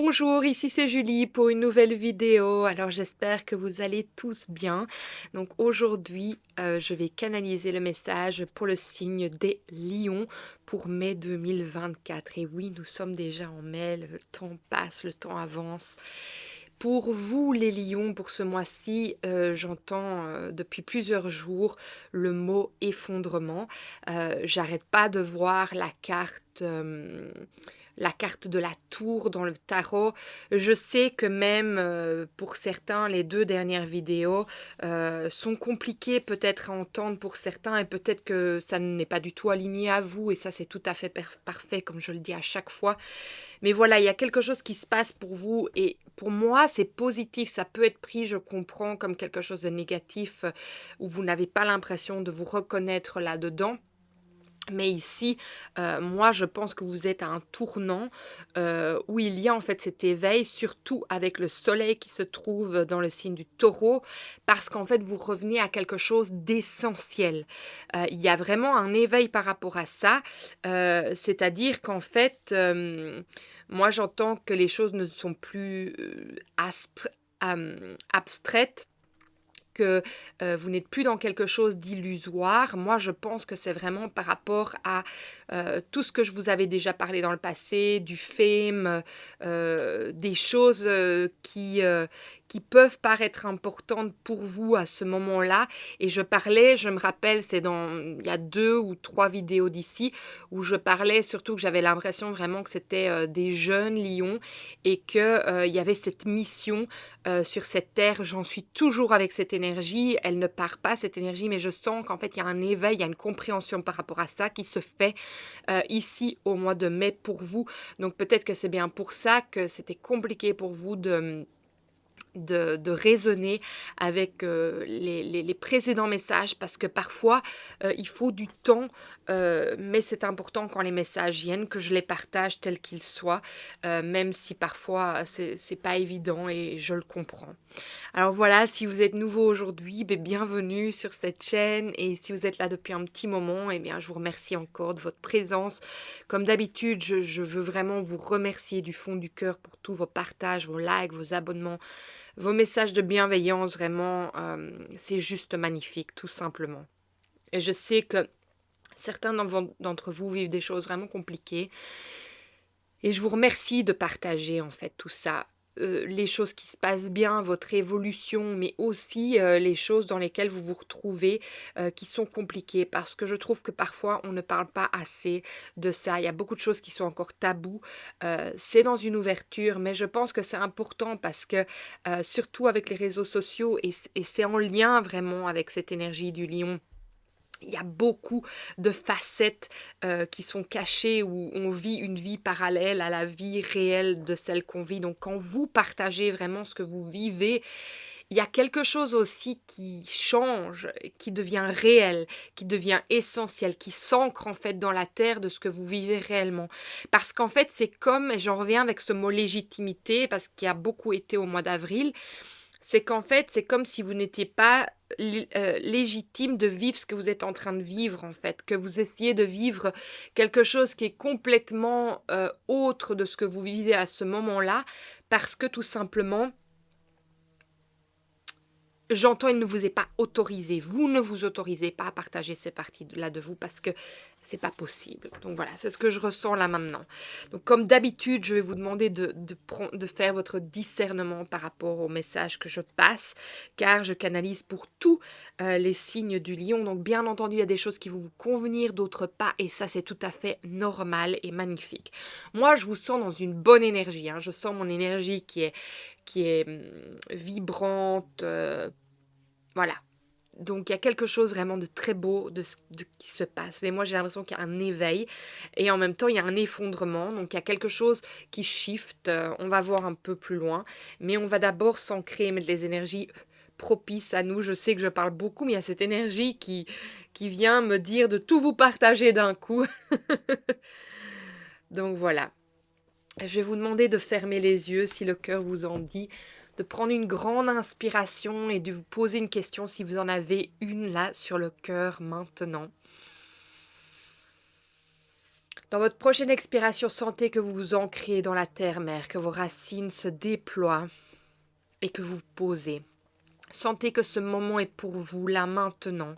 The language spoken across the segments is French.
Bonjour, ici c'est Julie pour une nouvelle vidéo. Alors j'espère que vous allez tous bien. Donc aujourd'hui, je vais canaliser le message pour le signe des lions pour mai 2024. Et oui, nous sommes déjà en mai, le temps passe, le temps avance. Pour vous les lions, pour ce mois-ci, j'entends depuis plusieurs jours le mot effondrement. J'arrête pas de voir la carte de la tour dans le tarot. Je sais que même pour certains, les 2 dernières vidéos sont compliquées peut-être à entendre pour certains et peut-être que ça n'est pas du tout aligné à vous et ça c'est tout à fait parfait comme je le dis à chaque fois. Mais voilà, il y a quelque chose qui se passe pour vous et pour moi c'est positif. Ça peut être pris, je comprends, comme quelque chose de négatif où vous n'avez pas l'impression de vous reconnaître là-dedans. Mais ici, moi, je pense que vous êtes à un tournant, où il y a en fait cet éveil, surtout avec le soleil qui se trouve dans le signe du taureau, parce qu'en fait, vous revenez à quelque chose d'essentiel. Il y a vraiment un éveil par rapport à ça, c'est-à-dire qu'en fait, moi, j'entends que les choses ne sont plus, abstraites, que, vous n'êtes plus dans quelque chose d'illusoire. Moi, je pense que c'est vraiment par rapport à, tout ce que je vous avais déjà parlé dans le passé, du fame, des choses, qui peuvent paraître importantes pour vous à ce moment-là et je me rappelle, c'est dans il y a 2 ou 3 vidéos d'ici, où je parlais surtout que j'avais l'impression vraiment que c'était, des jeunes lions et que, il y avait cette mission sur cette terre. J'en suis toujours avec cette énergie. Elle ne part pas, cette énergie, mais je sens qu'en fait, il y a un éveil, il y a une compréhension par rapport à ça qui se fait ici au mois de mai pour vous. Donc peut-être que c'est bien pour ça que c'était compliqué pour vous de raisonner avec les précédents messages parce que parfois il faut du temps, mais c'est important quand les messages viennent que je les partage tels qu'ils soient, même si parfois c'est pas évident et je le comprends. Alors voilà, si vous êtes nouveau aujourd'hui, bienvenue sur cette chaîne et si vous êtes là depuis un petit moment, eh bien je vous remercie encore de votre présence. Comme d'habitude, je veux vraiment vous remercier du fond du cœur pour tous vos partages, vos likes, vos abonnements, vos messages de bienveillance. Vraiment, c'est juste magnifique, tout simplement. Et je sais que certains d'entre vous vivent des choses vraiment compliquées et je vous remercie de partager en fait tout ça. Les choses qui se passent bien, votre évolution, mais aussi, les choses dans lesquelles vous vous retrouvez, qui sont compliquées. Parce que je trouve que parfois on ne parle pas assez de ça. Il y a beaucoup de choses qui sont encore tabous. C'est dans une ouverture, mais je pense que c'est important parce que, surtout avec les réseaux sociaux et c'est en lien vraiment avec cette énergie du lion. Il y a beaucoup de facettes, qui sont cachées où on vit une vie parallèle à la vie réelle de celle qu'on vit. Donc quand vous partagez vraiment ce que vous vivez, il y a quelque chose aussi qui change, qui devient réel, qui devient essentiel, qui s'ancre en fait dans la terre de ce que vous vivez réellement. Parce qu'en fait, c'est comme et j'en reviens avec ce mot légitimité parce qu'il a beaucoup été au mois d'avril, c'est qu'en fait, c'est comme si vous n'étiez pas légitime de vivre ce que vous êtes en train de vivre, en fait. Que vous essayez de vivre quelque chose qui est complètement, autre de ce que vous vivez à ce moment-là, parce que tout simplement j'entends, il ne vous est pas autorisé. Vous ne vous autorisez pas à partager ces parties-là de vous parce que c'est pas possible. Donc voilà, c'est ce que je ressens là maintenant. Donc comme d'habitude, je vais vous demander de faire votre discernement par rapport au message que je passe, car je canalise pour tous les signes du lion. Donc bien entendu, il y a des choses qui vont vous convenir, d'autres pas, et ça c'est tout à fait normal et magnifique. Moi, je vous sens dans une bonne énergie, hein. Je sens mon énergie qui est vibrante, voilà. Donc il y a quelque chose vraiment de très beau qui se passe. Mais moi j'ai l'impression qu'il y a un éveil et en même temps il y a un effondrement. Donc il y a quelque chose qui shift. On va voir un peu plus loin. Mais on va d'abord s'ancrer, mettre les énergies propices à nous. Je sais que je parle beaucoup, mais il y a cette énergie qui vient me dire de tout vous partager d'un coup. Donc voilà. Je vais vous demander de fermer les yeux si le cœur vous en dit, de prendre une grande inspiration et de vous poser une question si vous en avez une là sur le cœur maintenant. Dans votre prochaine expiration, sentez que vous vous ancrez dans la terre-mère, que vos racines se déploient et que vous vous posez. Sentez que ce moment est pour vous, là maintenant,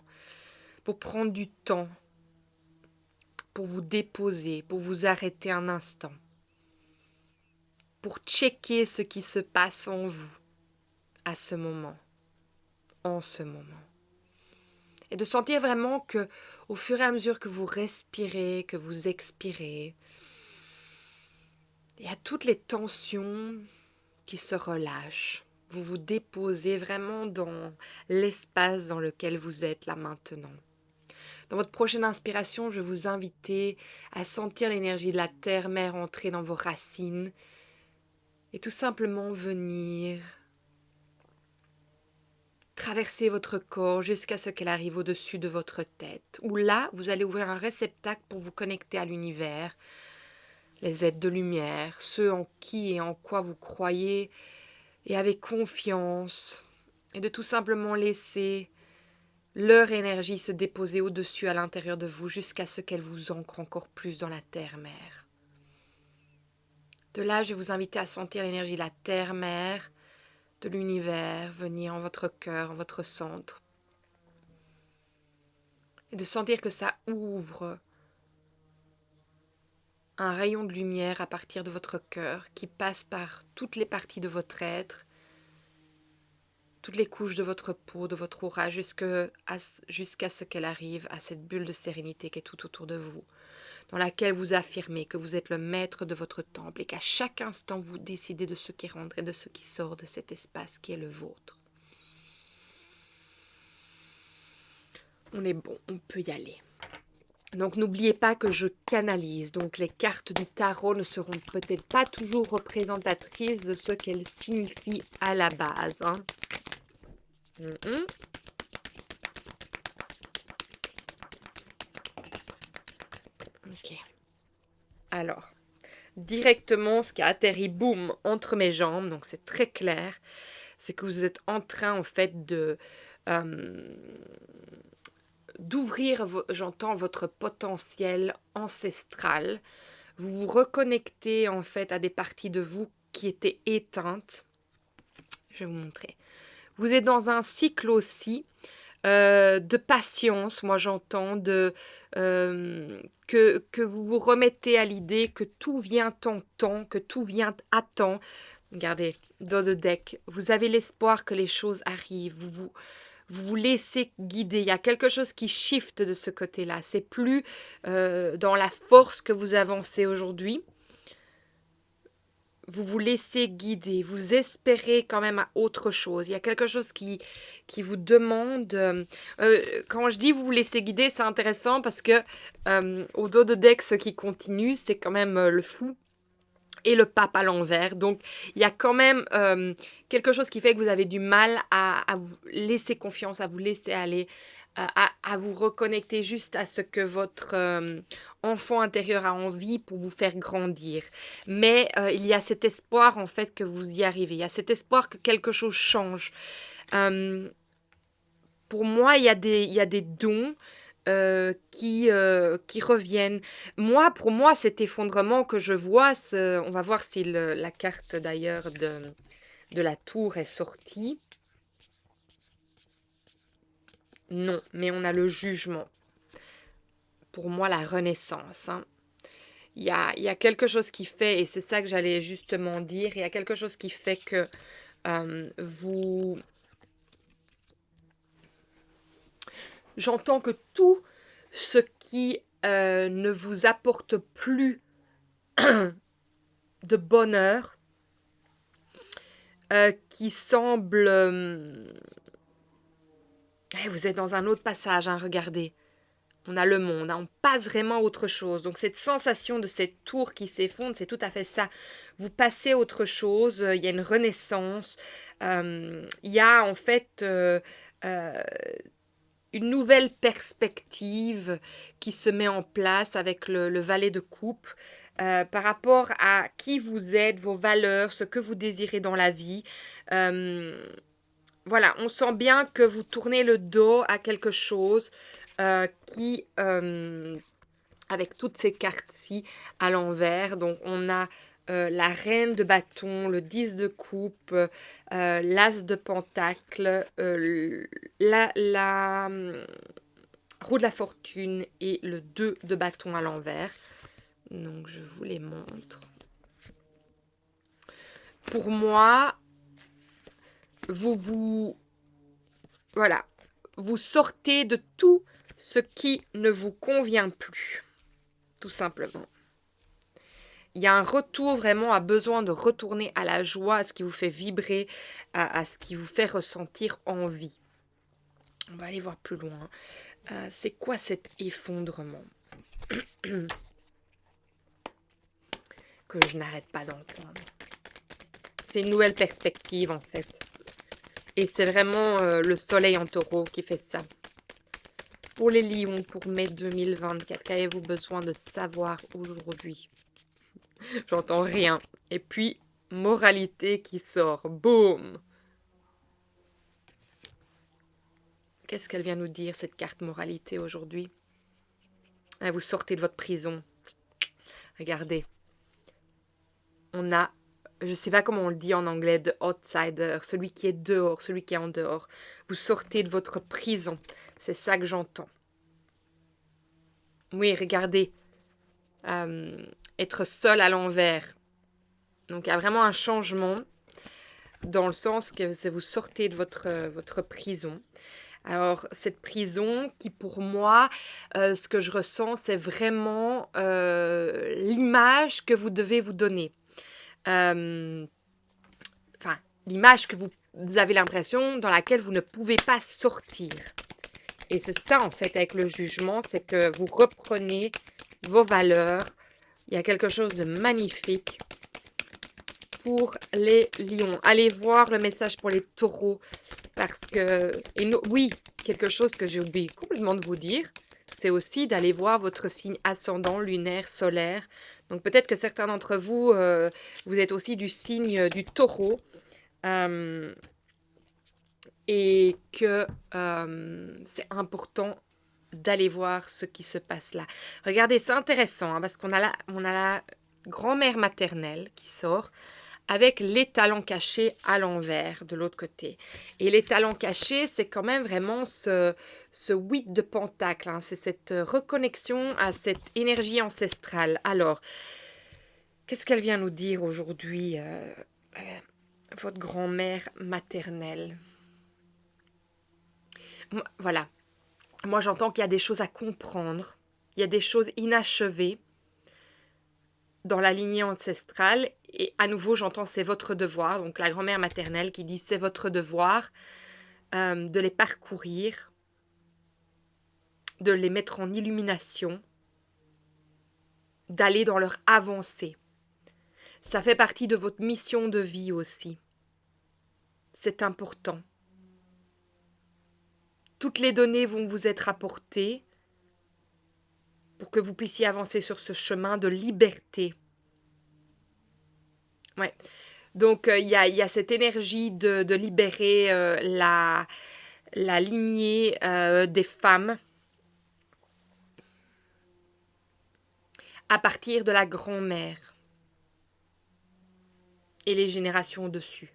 pour prendre du temps, pour vous déposer, pour vous arrêter un instant, pour checker ce qui se passe en vous à ce moment, en ce moment. Et de sentir vraiment que, au fur et à mesure que vous respirez, que vous expirez, il y a toutes les tensions qui se relâchent. Vous vous déposez vraiment dans l'espace dans lequel vous êtes là maintenant. Dans votre prochaine inspiration, je vais vous inviter à sentir l'énergie de la terre-mère entrer dans vos racines et tout simplement venir traverser votre corps jusqu'à ce qu'elle arrive au-dessus de votre tête. Où là, vous allez ouvrir un réceptacle pour vous connecter à l'univers, les êtres de lumière, ceux en qui et en quoi vous croyez, et avec confiance, et de tout simplement laisser leur énergie se déposer au-dessus à l'intérieur de vous jusqu'à ce qu'elle vous ancre encore plus dans la terre-mère. De là, je vais vous inviter à sentir l'énergie de la terre-mère, de l'univers, venir en votre cœur, en votre centre. Et de sentir que ça ouvre un rayon de lumière à partir de votre cœur qui passe par toutes les parties de votre être, toutes les couches de votre peau, de votre aura, jusqu'à ce qu'elle arrive à cette bulle de sérénité qui est tout autour de vous, dans laquelle vous affirmez que vous êtes le maître de votre temple et qu'à chaque instant vous décidez de ce qui rentre et de ce qui sort de cet espace qui est le vôtre. On est bon, on peut y aller. Donc n'oubliez pas que je canalise, donc les cartes du tarot ne seront peut-être pas toujours représentatrices de ce qu'elles signifient à la base. Ok. Alors, directement, ce qui a atterri, boum, entre mes jambes, donc c'est très clair, c'est que vous êtes en train, en fait, d'ouvrir, j'entends, votre potentiel ancestral. Vous vous reconnectez, en fait, à des parties de vous qui étaient éteintes. Je vais vous montrer. Vous êtes dans un cycle aussi de patience, moi j'entends, que vous vous remettez à l'idée que tout vient en temps, que tout vient à temps. Regardez, dans le deck, vous avez l'espoir que les choses arrivent, vous laissez guider. Il y a quelque chose qui shift de ce côté-là. C'est plus dans la force que vous avancez aujourd'hui. Vous vous laissez guider, vous espérez quand même à autre chose. Il y a quelque chose qui vous demande... quand je dis vous vous laissez guider, c'est intéressant parce que au dos de deck, ce qui continue, c'est quand même le fou et le pape à l'envers. Donc, il y a quand même quelque chose qui fait que vous avez du mal à vous laisser confiance, à vous laisser aller, à vous reconnecter juste à ce que votre enfant intérieur a envie pour vous faire grandir. Mais il y a cet espoir, en fait, que vous y arrivez. Il y a cet espoir que quelque chose change. Pour moi, il y a des dons qui reviennent. Moi, pour moi, cet effondrement que je vois, on va voir si la carte d'ailleurs de la tour est sortie. Non, mais on a le jugement. Pour moi, la renaissance. Il y a quelque chose qui fait, et c'est ça que j'allais justement dire, il y a quelque chose qui fait que vous... J'entends que tout ce qui ne vous apporte plus de bonheur, qui semble... vous êtes dans un autre passage, regardez. On a le monde, on passe vraiment à autre chose. Donc cette sensation de cette tour qui s'effondre, c'est tout à fait ça. Vous passez à autre chose, il y a une renaissance, il y a en fait une nouvelle perspective qui se met en place avec le valet de coupe par rapport à qui vous êtes, vos valeurs, ce que vous désirez dans la vie. Voilà, on sent bien que vous tournez le dos à quelque chose qui avec toutes ces cartes-ci à l'envers. Donc, on a la reine de bâton, le 10 de coupe, l'as de pentacle, roue de la fortune et le 2 de bâton à l'envers. Donc, je vous les montre. Pour moi, voilà, vous sortez de tout ce qui ne vous convient plus, tout simplement. Il y a un retour vraiment à besoin de retourner à la joie, à ce qui vous fait vibrer, à ce qui vous fait ressentir envie. On va aller voir plus loin. C'est quoi cet effondrement que je n'arrête pas d'entendre? C'est une nouvelle perspective en fait. Et c'est vraiment le soleil en taureau qui fait ça. Pour les lions, pour mai 2024, qu'avez-vous besoin de savoir aujourd'hui? J'entends rien. Et puis, moralité qui sort. Boum! Qu'est-ce qu'elle vient nous dire, cette carte moralité aujourd'hui? Vous sortez de votre prison. Regardez. On a, je ne sais pas comment on le dit en anglais, the outsider, celui qui est dehors, celui qui est en dehors. Vous sortez de votre prison. C'est ça que j'entends. Oui, regardez. Être seul à l'envers. Donc, il y a vraiment un changement dans le sens que vous sortez de votre prison. Alors, cette prison qui, pour moi, ce que je ressens, c'est vraiment l'image que vous devez vous donner. Enfin, l'image que vous avez l'impression dans laquelle vous ne pouvez pas sortir. Et c'est ça, en fait, avec le jugement, c'est que vous reprenez vos valeurs. Il y a quelque chose de magnifique pour les lions. Allez voir le message pour les taureaux. Parce que, oui, quelque chose que j'ai oublié complètement de vous dire, c'est aussi d'aller voir votre signe ascendant, lunaire, solaire. Donc peut-être que certains d'entre vous, vous êtes aussi du signe du taureau. Et que c'est important d'aller voir ce qui se passe là. Regardez, c'est intéressant, hein, parce qu'on a la grand-mère maternelle qui sort avec les talents cachés à l'envers, de l'autre côté. Et les talents cachés, c'est quand même vraiment ce 8 de pentacle, hein, c'est cette reconnexion à cette énergie ancestrale. Alors, qu'est-ce qu'elle vient nous dire aujourd'hui, votre grand-mère maternelle? Voilà. Moi, j'entends qu'il y a des choses à comprendre. Il y a des choses inachevées dans la lignée ancestrale. Et à nouveau, j'entends c'est votre devoir. Donc, la grand-mère maternelle qui dit c'est votre devoir de les parcourir, de les mettre en illumination, d'aller dans leur avancée. Ça fait partie de votre mission de vie aussi. C'est important. Toutes les données vont vous être apportées pour que vous puissiez avancer sur ce chemin de liberté. Ouais. Donc, il y a cette énergie de libérer la lignée des femmes à partir de la grand-mère et les générations au-dessus.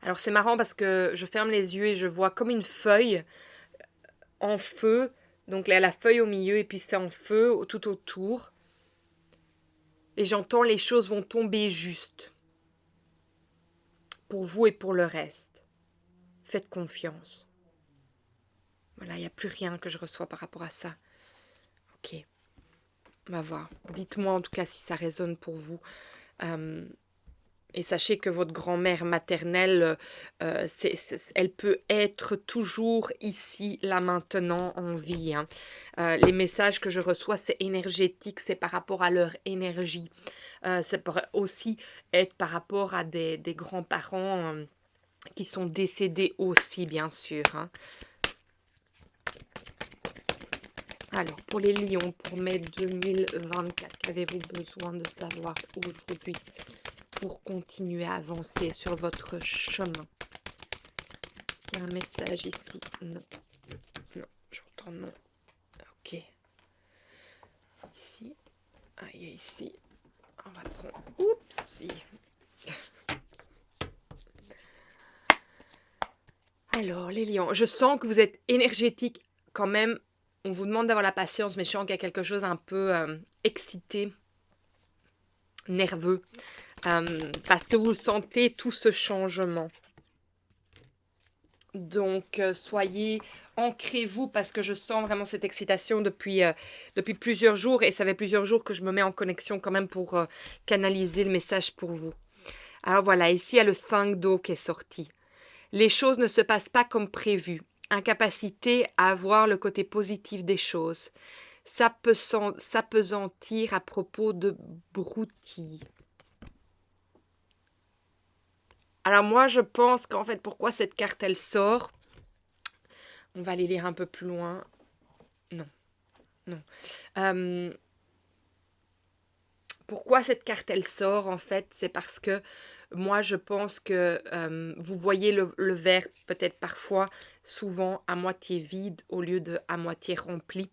Alors, c'est marrant parce que je ferme les yeux et je vois comme une feuille en feu. Donc, là, la feuille au milieu et puis c'est en feu tout autour. Et j'entends les choses vont tomber juste. Pour vous et pour le reste. Faites confiance. Voilà, il n'y a plus rien que je reçois par rapport à ça. Ok. On va voir. Dites-moi en tout cas si ça résonne pour vous. Et sachez que votre grand-mère maternelle, elle peut être toujours ici, là, maintenant, en vie. Hein. Les messages que je reçois, c'est énergétique, c'est par rapport à leur énergie. Ça pourrait aussi être par rapport à des grands-parents qui sont décédés aussi, bien sûr. Hein. Alors, pour les lions, pour mai 2024, qu'avez-vous besoin de savoir aujourd'hui pour continuer à avancer sur votre chemin? Il y a un message ici. Non. Non, j'entends non. Ok. Ici. Ah, et ici. On va prendre... Oups. Alors, les lions, je sens que vous êtes énergétique quand même. On vous demande d'avoir la patience, mais je sens qu'il y a quelque chose un peu excité, nerveux, parce que vous sentez tout ce changement. Donc, soyez, ancrez-vous, parce que je sens vraiment cette excitation depuis plusieurs jours, et ça fait plusieurs jours que je me mets en connexion quand même pour canaliser le message pour vous. Alors voilà, ici il y a le 5 d'eau qui est sorti. Les choses ne se passent pas comme prévu. Incapacité à voir le côté positif des choses. S'apesantir à propos de broutilles. Alors moi, je pense qu'en fait, pourquoi cette carte, elle sort? On va aller lire un peu plus loin. Non, non. Euh, Pourquoi cette carte, elle sort, en fait? C'est parce que moi, je pense que vous voyez le verre peut-être parfois, souvent, à moitié vide au lieu de à moitié rempli.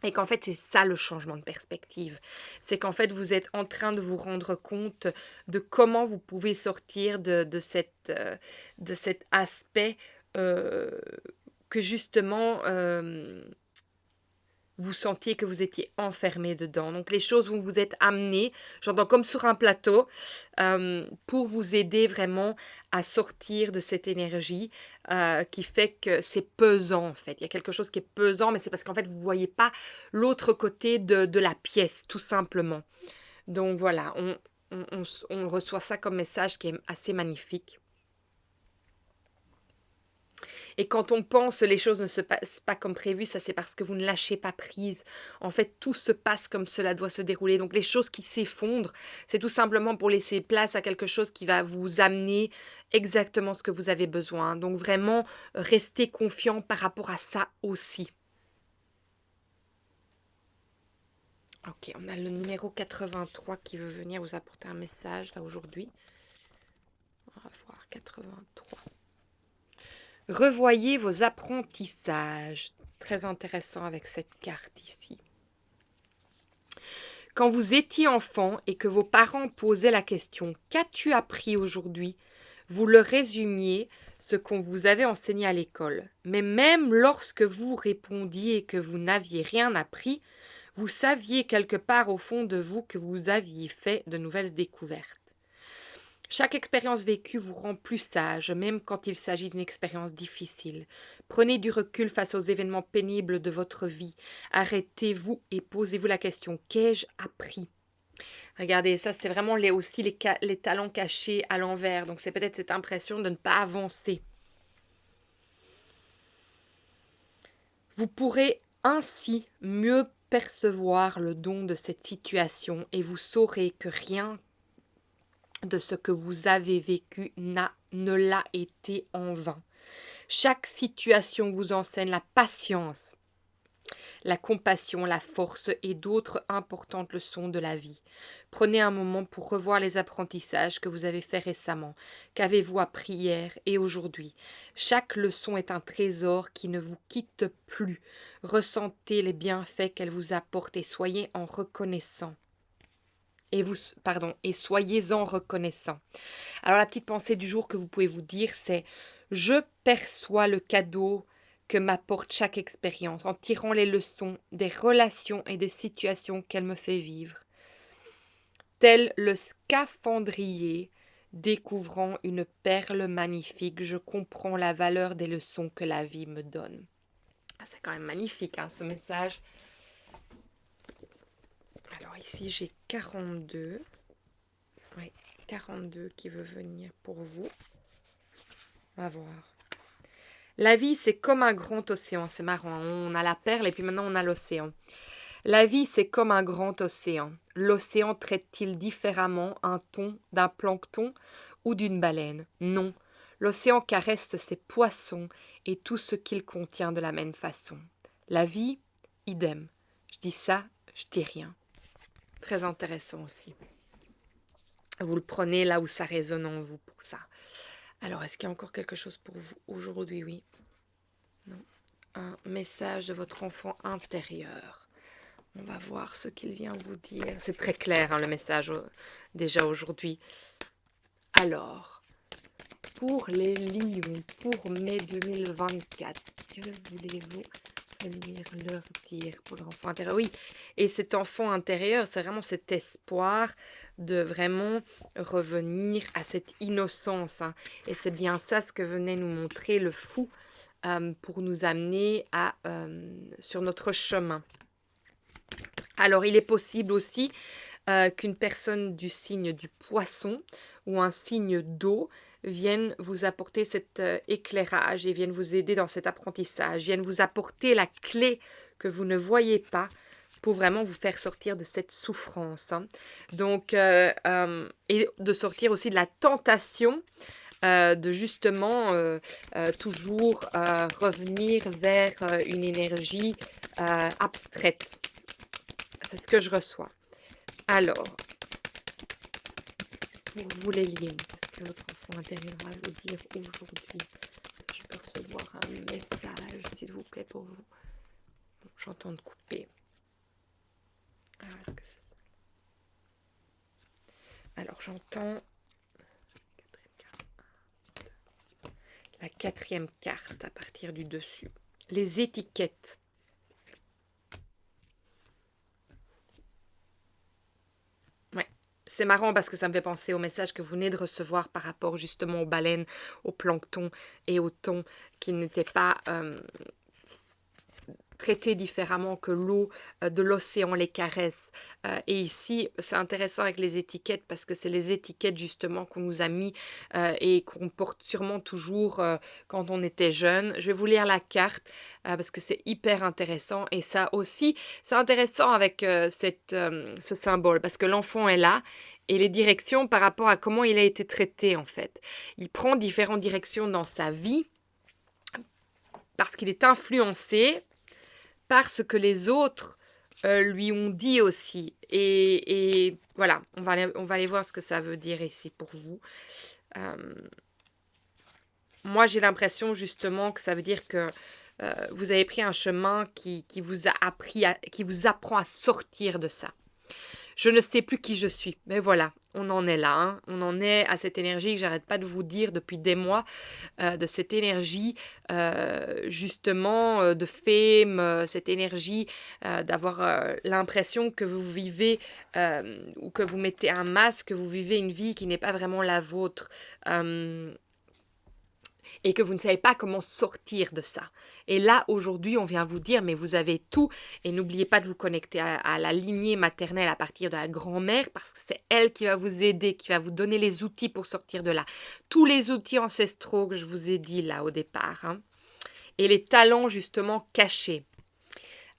Et qu'en fait, c'est ça le changement de perspective. C'est qu'en fait, vous êtes en train de vous rendre compte de comment vous pouvez sortir de cet aspect euh, que justement vous sentiez que vous étiez enfermé dedans. Donc les choses vont vous être amenées, j'entends comme sur un plateau, pour vous aider vraiment à sortir de cette énergie qui fait que c'est pesant en fait. Il y a quelque chose qui est pesant, mais c'est parce qu'en fait vous ne voyez pas l'autre côté de la pièce, tout simplement. Donc voilà, on reçoit ça comme message qui est assez magnifique. Et quand on pense les choses ne se passent pas comme prévu, ça c'est parce que vous ne lâchez pas prise. En fait, tout se passe comme cela doit se dérouler. Donc les choses qui s'effondrent, c'est tout simplement pour laisser place à quelque chose qui va vous amener exactement ce que vous avez besoin. Donc vraiment, restez confiant par rapport à ça aussi. Ok, on a le numéro 83 qui veut venir vous apporter un message là aujourd'hui. On va voir 83. Revoyez vos apprentissages. Très intéressant avec cette carte ici. Quand vous étiez enfant et que vos parents posaient la question « Qu'as-tu appris aujourd'hui ?» vous leur résumiez ce qu'on vous avait enseigné à l'école. Mais même lorsque vous répondiez que vous n'aviez rien appris, vous saviez quelque part au fond de vous que vous aviez fait de nouvelles découvertes. Chaque expérience vécue vous rend plus sage, même quand il s'agit d'une expérience difficile. Prenez du recul face aux événements pénibles de votre vie. Arrêtez-vous et posez-vous la question, qu'ai-je appris? Regardez, ça c'est vraiment aussi les talents cachés à l'envers. Donc c'est peut-être cette impression de ne pas avancer. Vous pourrez ainsi mieux percevoir le don de cette situation et vous saurez que rien de ce que vous avez vécu ne l'a été en vain. Chaque situation vous enseigne la patience, la compassion, la force et d'autres importantes leçons de la vie. Prenez un moment pour revoir les apprentissages que vous avez faits récemment. Qu'avez-vous appris hier et aujourd'hui? Chaque leçon est un trésor qui ne vous quitte plus. Ressentez les bienfaits qu'elle vous apporte et soyez en reconnaissant. Et soyez-en reconnaissant. Alors la petite pensée du jour que vous pouvez vous dire, c'est « Je perçois le cadeau que m'apporte chaque expérience en tirant les leçons des relations et des situations qu'elle me fait vivre. Tel le scaphandrier découvrant une perle magnifique, je comprends la valeur des leçons que la vie me donne. » C'est quand même magnifique ce message. Alors ici j'ai 42. Oui, 42 qui veut venir pour vous. On va voir. La vie, c'est comme un grand océan. C'est marrant, on a la perle et puis maintenant on a l'océan. La vie, c'est comme un grand océan. L'océan traite-t-il différemment un thon d'un plancton ou d'une baleine? Non. L'océan caresse ses poissons et tout ce qu'il contient de la même façon. La vie, idem. Je dis ça, je dis rien. Très intéressant aussi. Vous le prenez là où ça résonne en vous pour ça. Alors, est-ce qu'il y a encore quelque chose pour vous aujourd'hui? Oui. Non. un message de votre enfant intérieur. On va voir ce qu'il vient vous dire. C'est très clair, hein, le message déjà aujourd'hui. Alors, pour les lions, pour mai 2024, que voulez-vous venir leur dire pour leur enfant intérieur? Oui, et cet enfant intérieur, c'est vraiment cet espoir de vraiment revenir à cette innocence, hein. Et c'est bien ça ce que venait nous montrer le fou pour nous amener sur notre chemin. Alors, il est possible aussi qu'une personne du signe du poisson ou un signe d'eau vienne vous apporter cet éclairage et vienne vous aider dans cet apprentissage, vienne vous apporter la clé que vous ne voyez pas pour vraiment vous faire sortir de cette souffrance, hein. Donc, et de sortir aussi de la tentation de justement toujours revenir vers une énergie abstraite. C'est ce que je reçois. Alors, pour vous les lions, qu'est-ce que votre enfant intérieur va vous dire aujourd'hui? Je peux recevoir un message, s'il vous plaît, pour vous. Bon, j'entends de couper. Alors, j'entends la quatrième carte à partir du dessus. Les étiquettes. C'est marrant parce que ça me fait penser au message que vous venez de recevoir par rapport justement aux baleines, au plancton et au thon qui n'étaient pas traités différemment que l'eau de l'océan les caresse. Et ici, c'est intéressant avec les étiquettes parce que c'est les étiquettes justement qu'on nous a mis et qu'on porte sûrement toujours quand on était jeune. Je vais vous lire la carte parce que c'est hyper intéressant. Et ça aussi, c'est intéressant avec ce symbole parce que l'enfant est là. Et les directions par rapport à comment il a été traité en fait. Il prend différentes directions dans sa vie parce qu'il est influencé par ce que les autres lui ont dit aussi. Et voilà, on va aller voir ce que ça veut dire ici pour vous. Moi, j'ai l'impression justement que ça veut dire que vous avez pris un chemin qui vous a qui vous apprend à sortir de ça. Je ne sais plus qui je suis. Mais voilà, on en est là, hein. On en est à cette énergie que j'arrête pas de vous dire depuis des mois, de cette énergie justement de fame, cette énergie d'avoir l'impression que vous vivez ou que vous mettez un masque, que vous vivez une vie qui n'est pas vraiment la vôtre. Et que vous ne savez pas comment sortir de ça. Et là, aujourd'hui, on vient vous dire, mais vous avez tout, et n'oubliez pas de vous connecter à la lignée maternelle à partir de la grand-mère, parce que c'est elle qui va vous aider, qui va vous donner les outils pour sortir de là. Tous les outils ancestraux que je vous ai dit là au départ, hein. Et les talents justement cachés.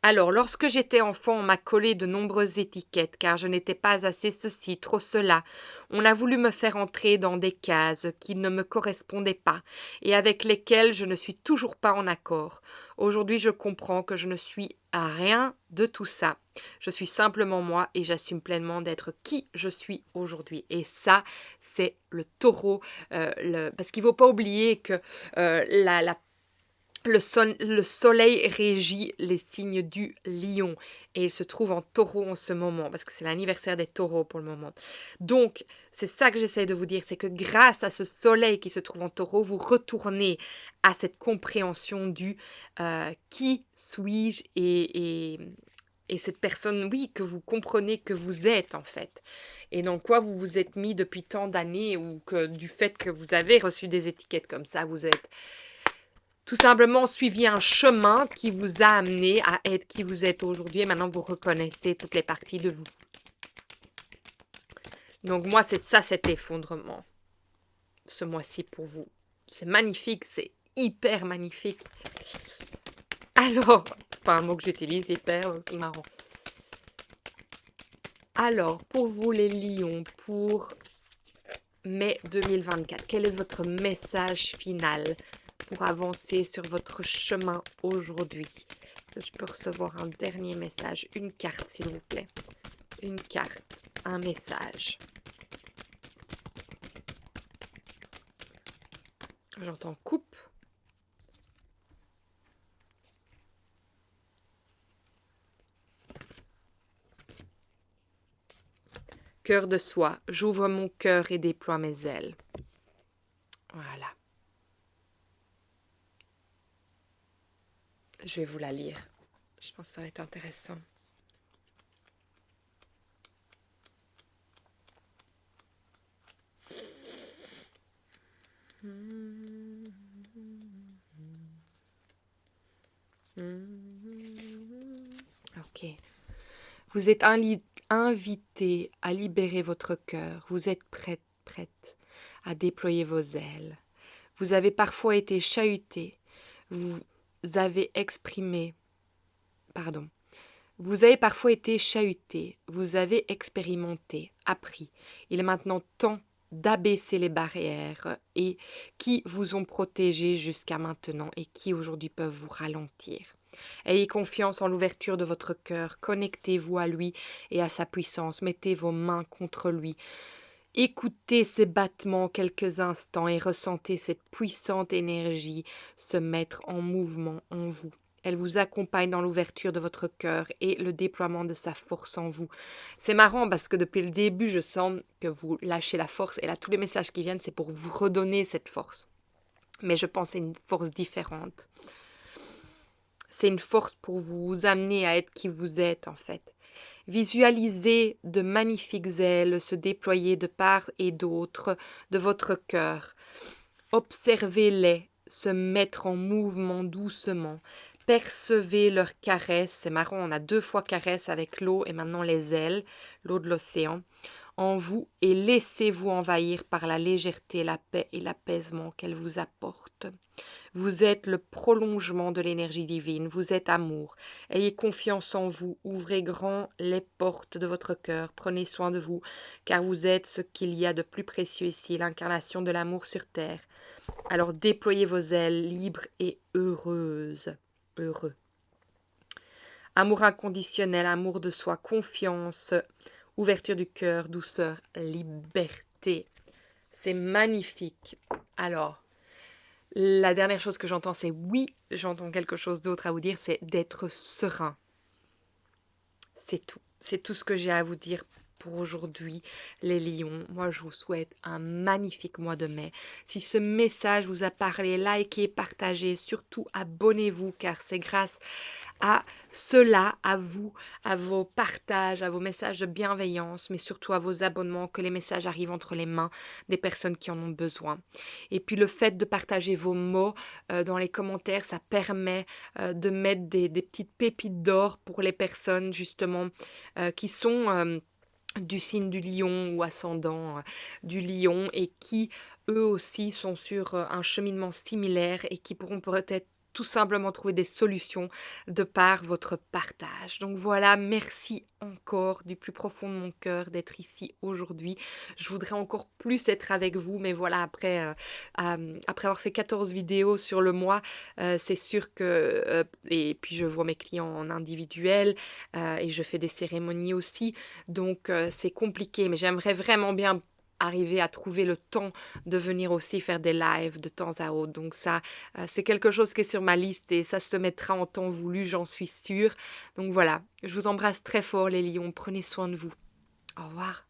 Alors, lorsque j'étais enfant, on m'a collé de nombreuses étiquettes, car je n'étais pas assez ceci, trop cela. On a voulu me faire entrer dans des cases qui ne me correspondaient pas, et avec lesquelles je ne suis toujours pas en accord. Aujourd'hui, je comprends que je ne suis à rien de tout ça. Je suis simplement moi, et j'assume pleinement d'être qui je suis aujourd'hui. Et ça, c'est le taureau, parce qu'il ne faut pas oublier que le soleil régit les signes du lion et il se trouve en taureau en ce moment parce que c'est l'anniversaire des taureaux pour le moment. Donc, c'est ça que j'essaie de vous dire, c'est que grâce à ce soleil qui se trouve en taureau, vous retournez à cette compréhension du qui suis-je et cette personne, oui, que vous comprenez que vous êtes en fait. Et dans quoi vous vous êtes mis depuis tant d'années ou que du fait que vous avez reçu des étiquettes comme ça, vous êtes tout simplement suivi un chemin qui vous a amené à être qui vous êtes aujourd'hui et maintenant vous reconnaissez toutes les parties de vous. Donc moi, c'est ça cet effondrement ce mois-ci pour vous. C'est magnifique, c'est hyper magnifique. Alors, c'est pas un mot que j'utilise, hyper, c'est marrant. Alors, pour vous les lions, pour mai 2024, quel est votre message final pour avancer sur votre chemin aujourd'hui? Je peux recevoir un dernier message, une carte s'il vous plaît. Une carte, un message. J'entends coupe. Cœur de soie, j'ouvre mon cœur et déploie mes ailes. Voilà. Je vais vous la lire. Je pense que ça va être intéressant. Ok. Vous êtes invité à libérer votre cœur. Vous êtes prête à déployer vos ailes. Vous avez parfois été chahuté. Vous avez exprimé... Pardon. Vous avez parfois été chahuté. Vous avez expérimenté, appris. Il est maintenant temps d'abaisser les barrières et qui vous ont protégé jusqu'à maintenant et qui aujourd'hui peuvent vous ralentir. Ayez confiance en l'ouverture de votre cœur, connectez-vous à lui et à sa puissance, mettez vos mains contre lui. Écoutez ses battements quelques instants et ressentez cette puissante énergie se mettre en mouvement en vous. Elle vous accompagne dans l'ouverture de votre cœur et le déploiement de sa force en vous. C'est marrant parce que depuis le début, je sens que vous lâchez la force et là, tous les messages qui viennent, c'est pour vous redonner cette force. Mais je pense que c'est une force différente. C'est une force pour vous amener à être qui vous êtes en fait. Visualisez de magnifiques ailes se déployer de part et d'autre de votre cœur. Observez-les se mettre en mouvement doucement. Percevez leurs caresses. C'est marrant, on a 2 fois caresses avec l'eau et maintenant les ailes, l'eau de l'océan, en vous et laissez-vous envahir par la légèreté, la paix et l'apaisement qu'elle vous apporte. Vous êtes le prolongement de l'énergie divine, vous êtes amour. Ayez confiance en vous, ouvrez grand les portes de votre cœur, prenez soin de vous, car vous êtes ce qu'il y a de plus précieux ici, l'incarnation de l'amour sur terre. Alors déployez vos ailes libres et heureuses. Heureux. Amour inconditionnel, amour de soi, confiance, ouverture du cœur, douceur, liberté. C'est magnifique. Alors, la dernière chose que j'entends, c'est oui, j'entends quelque chose d'autre à vous dire, c'est d'être serein. C'est tout. C'est tout ce que j'ai à vous dire pour aujourd'hui, les lions. Moi, je vous souhaite un magnifique mois de mai. Si ce message vous a parlé, likez, partagez, surtout abonnez-vous, car c'est grâce à cela, à vous, à vos partages, à vos messages de bienveillance, mais surtout à vos abonnements, que les messages arrivent entre les mains des personnes qui en ont besoin. Et puis le fait de partager vos mots dans les commentaires, ça permet de mettre des petites pépites d'or pour les personnes justement qui sont du signe du lion ou ascendant du lion et qui eux aussi sont sur un cheminement similaire et qui pourront peut-être tout simplement trouver des solutions de par votre partage. Donc voilà, merci encore du plus profond de mon cœur d'être ici aujourd'hui. Je voudrais encore plus être avec vous, mais voilà, après avoir fait 14 vidéos sur le mois, c'est sûr que... et puis je vois mes clients en individuel et je fais des cérémonies aussi, donc c'est compliqué, mais j'aimerais vraiment bien arriver à trouver le temps de venir aussi faire des lives de temps à autre. Donc ça, c'est quelque chose qui est sur ma liste et ça se mettra en temps voulu, j'en suis sûre. Donc voilà, je vous embrasse très fort les lions, prenez soin de vous. Au revoir.